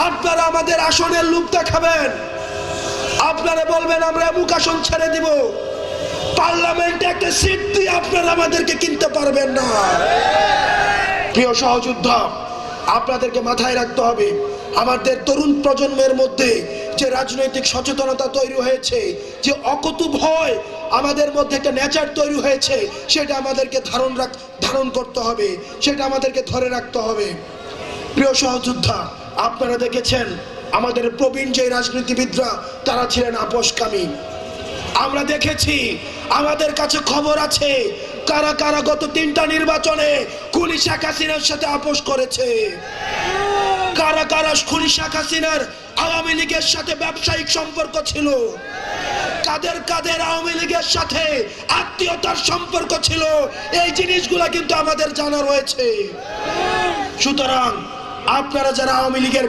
আপনারা আমাদের আসনের লোভ দেখাবেন, আপনারা বলবেন আমরা অমুক আসন ছেড়ে দিব, পার্লামেন্টে একটা সিট দিয়ে আপনারা আমাদেরকে কিনতে পারবেন না। প্রিয় সহযোদ্ধা, আপনাদেরকে মাথায় রাখতে হবে, আমাদের তরুণ প্রজন্মের মধ্যে যে রাজনৈতিক সচেতনতা তৈরি হয়েছে, যে অকটু ভয় আমাদের মধ্যে একটা নেচার তৈরি হয়েছে, সেটা আমাদেরকে ধারণ করতে হবে, সেটা আমাদেরকে ধরে রাখতে হবে। প্রিয় সহযোদ্ধা, আপনারা দেখেছেন আমাদের প্রবীণ যে রাজনীতিবিদরা তারা ছিলেন আপোষকামী। আমরা দেখেছি, আমাদের কাছে খবর আছে কারা কারা গত 3টা নির্বাচনে খুনি শেখ হাসিনার সাথে আপোষ করেছে, কারা কারা খুনি শেখ হাসিনার আওয়ামী লীগের সাথে ব্যবসায়িক সম্পর্ক ছিল, কাদের কাদের আওয়ামী লীগের সাথে আত্মীয়তার সম্পর্ক ছিল, এই জিনিসগুলা কিন্তু আমাদের জানা রয়েছে। সুতরাং আপনারা যারা আওয়ামী লীগের